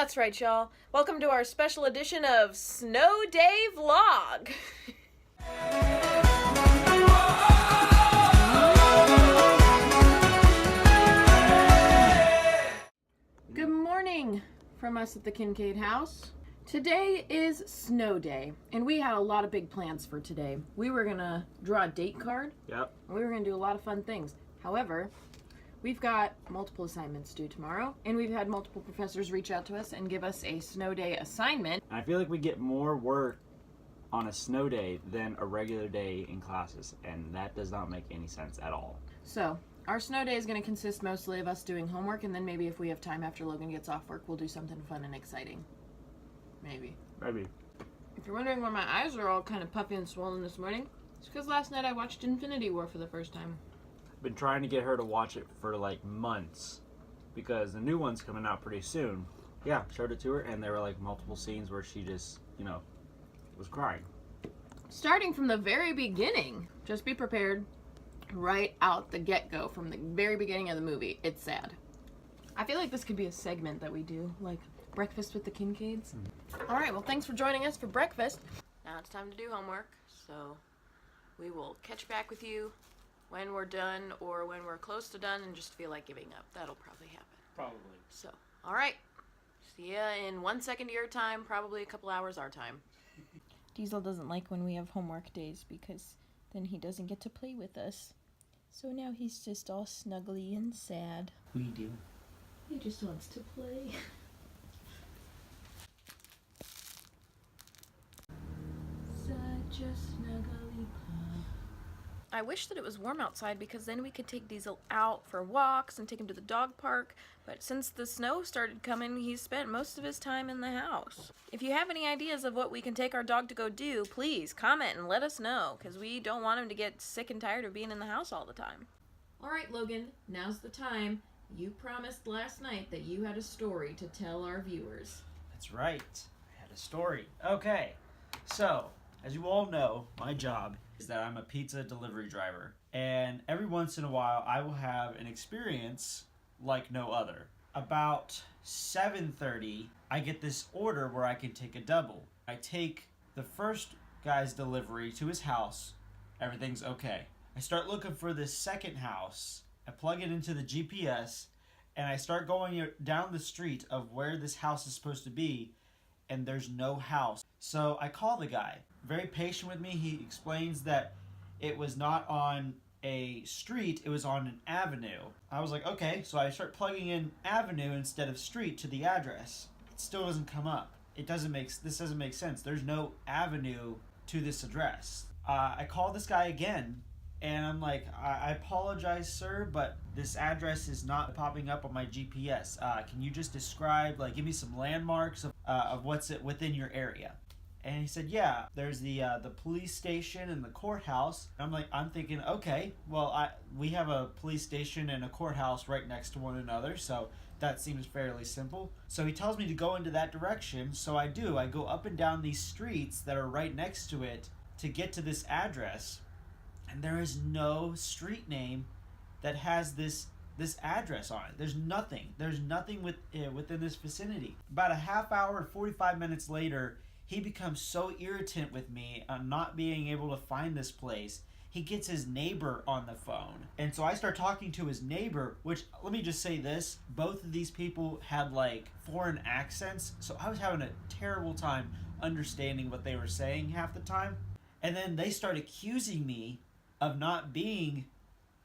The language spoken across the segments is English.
That's right, y'all. Welcome to our special edition of Snow Day Vlog. Good morning from us at the Kincaid house. Today is snow day, and we had a lot of big plans for today. We were gonna draw a date card. Yep. And we were gonna do a lot of fun things. However, we've got multiple assignments due tomorrow, and we've had multiple professors reach out to us and give us a snow day assignment. I feel like we get more work on a snow day than a regular day in classes, and that does not make any sense at all. So, our snow day is going to consist mostly of us doing homework, and then maybe if we have time after Logan gets off work, we'll do something fun and exciting. Maybe. If you're wondering why my eyes are all kind of puffy and swollen this morning, it's because last night I watched Infinity War for the first time. Been trying to get her to watch it for like months because the new one's coming out pretty soon. Yeah, showed it to her, and there were like multiple scenes where she just, was crying. Starting from the very beginning, just be prepared right out the get-go from the very beginning of the movie. It's sad. I feel like this could be a segment that we do, like breakfast with the Kincaids. All right, well, thanks for joining us for breakfast. Now it's time to do homework, so we will catch back with you when we're done or when we're close to done and just feel like giving up. That'll probably happen. Probably. So, all right. See ya in 1 second your time, probably a couple hours our time. Diesel doesn't like when we have homework days because then he doesn't get to play with us. So now he's just all snuggly and sad. We do. He just wants to play. Such a snuggly pup. I wish that it was warm outside because then we could take Diesel out for walks and take him to the dog park. But since the snow started coming, he's spent most of his time in the house. If you have any ideas of what we can take our dog to go do, please comment and let us know because we don't want him to get sick and tired of being in the house all the time. All right, Logan, now's the time. You promised last night that you had a story to tell our viewers. That's right. I had a story. Okay. So, as you all know, my job is that I'm a pizza delivery driver. And every once in a while, I will have an experience like no other. About 7:30, I get this order where I can take a double. I take the first guy's delivery to his house. Everything's okay. I start looking for this second house. I plug it into the GPS, and I start going down the street of where this house is supposed to be, and there's no house. So I call the guy. Very patient with me. He explains that it was not on a street, it was on an avenue. I was like, okay, so I start plugging in avenue instead of street to the address. It still doesn't come up. This doesn't make sense. There's no avenue to this address. I call this guy again, and I'm like, I apologize, sir, but this address is not popping up on my GPS. Can you just describe, give me some landmarks of what's within your area? And he said, yeah, there's the police station and the courthouse. I'm thinking, okay, well, we have a police station and a courthouse right next to one another, so that seems fairly simple. So he tells me to go into that direction, so I do. I go up and down these streets that are right next to it to get to this address, and there is no street name that has this address on it. There's nothing. There's nothing within this vicinity. About a half hour, 45 minutes later, he becomes so irritant with me on not being able to find this place. He gets his neighbor on the phone. And so I start talking to his neighbor, which, let me just say this, both of these people had foreign accents, so I was having a terrible time understanding what they were saying half the time. And then they start accusing me of not being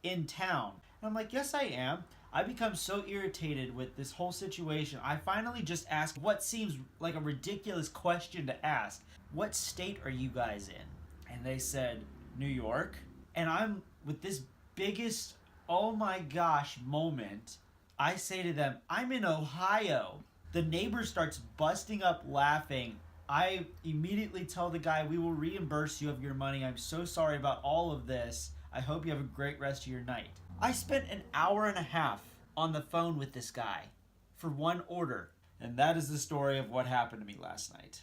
in town. And I'm like, yes, I am. I become so irritated with this whole situation. I finally just ask what seems like a ridiculous question to ask. What state are you guys in? And they said, New York. And I'm with this biggest, oh my gosh moment. I say to them, I'm in Ohio. The neighbor starts busting up laughing. I immediately tell the guy, we will reimburse you of your money. I'm so sorry about all of this. I hope you have a great rest of your night. I spent an hour and a half on the phone with this guy for one order. And that is the story of what happened to me last night.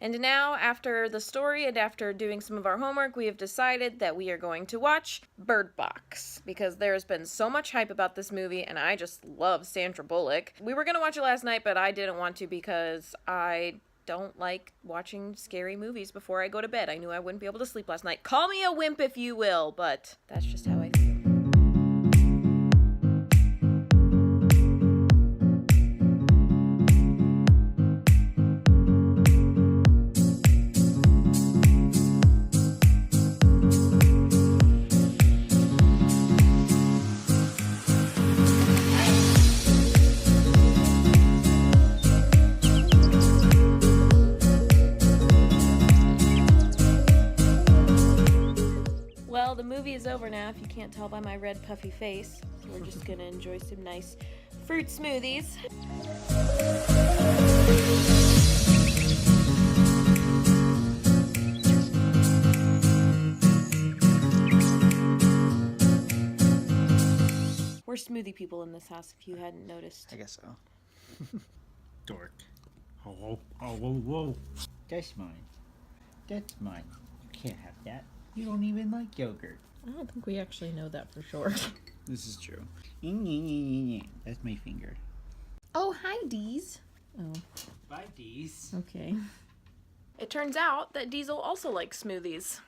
And now, after the story and after doing some of our homework, we have decided that we are going to watch Bird Box, because there's been so much hype about this movie, and I just love Sandra Bullock. We were going to watch it last night, but I didn't want to because I don't like watching scary movies before I go to bed. I knew I wouldn't be able to sleep last night. Call me a wimp if you will, but that's just how I feel. Well, the movie is over now, if you can't tell by my red puffy face. So we're just gonna enjoy some nice fruit smoothies. We're smoothie people in this house, if you hadn't noticed. I guess so. Dork. Oh, whoa. That's mine. That's mine. You can't have that. You don't even like yogurt. I don't think we actually know that for sure. This is true. That's my finger. Oh, hi, Deez. Oh, Bye, Deez. okay. It turns out that Diesel also likes smoothies.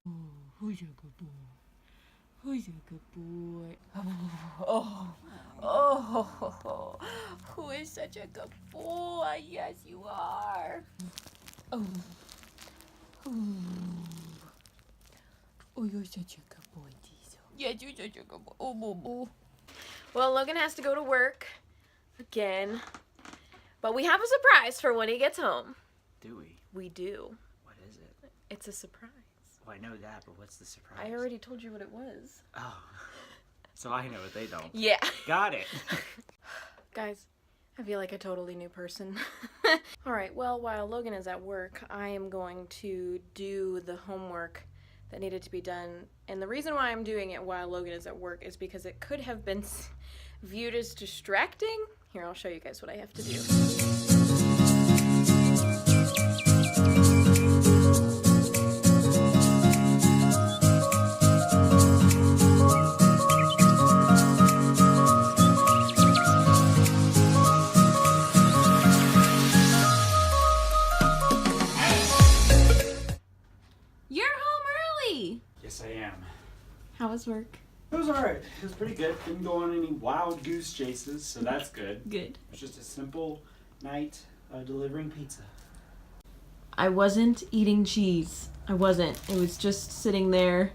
Oh, who's a good boy? Who's a good boy? Oh, who is such a good boy? Yes, you are. Oh, you're such a good boy, Diesel. Yes, you're such a good boy. Oh. Well, Logan has to go to work again. But we have a surprise for when he gets home. Do we? We do. What is it? It's a surprise. Oh, I know that, but what's the surprise? I already told you what it was. Oh. So I know it, they don't. Yeah. Got it. Guys, I feel like a totally new person. Alright, well, while Logan is at work, I am going to do the homework that needed to be done. And the reason why I'm doing it while Logan is at work is because it could have been viewed as distracting. Here, I'll show you guys what I have to do. You're home early! Yes, I am. How was work? It was alright. It was pretty good. Didn't go on any wild goose chases, so that's good. Good. It was just a simple night delivering pizza. I wasn't eating cheese. I wasn't. It was just sitting there.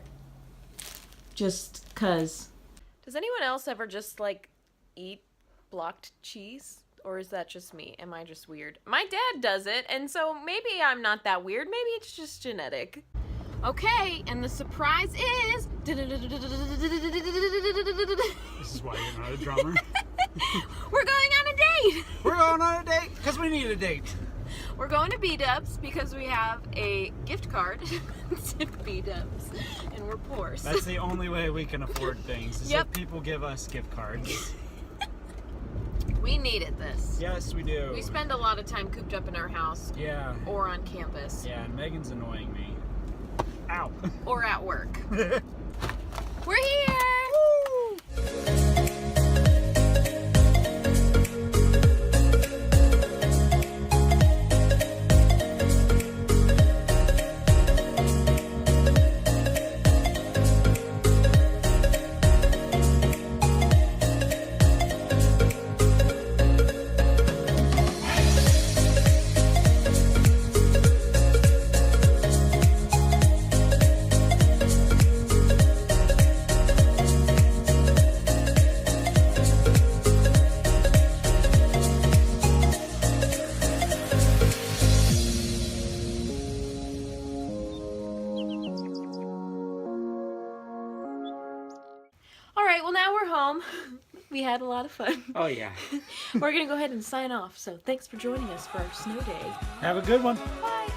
Just 'cause. Does anyone else ever just, like, eat blocked cheese? Or is that just me? Am I just weird? My dad does it, and so maybe I'm not that weird. Maybe it's just genetic. Okay, and the surprise is... This is why you're not a drummer. We're going on a date! We're going on a date because we need a date. We're going to B-Dubs because we have a gift card to B-Dubs, and we're poor. So. That's the only way we can afford things, is if people give us gift cards. We needed this. Yes, we do. We spend a lot of time cooped up in our house. Yeah. Or on campus. Yeah, and Megan's annoying me. Ow. Or at work. We're here! Woo! Alright, well now we're home. We had a lot of fun. Oh, yeah. We're gonna go ahead and sign off, so thanks for joining us for our snow day. Have a good one. Bye!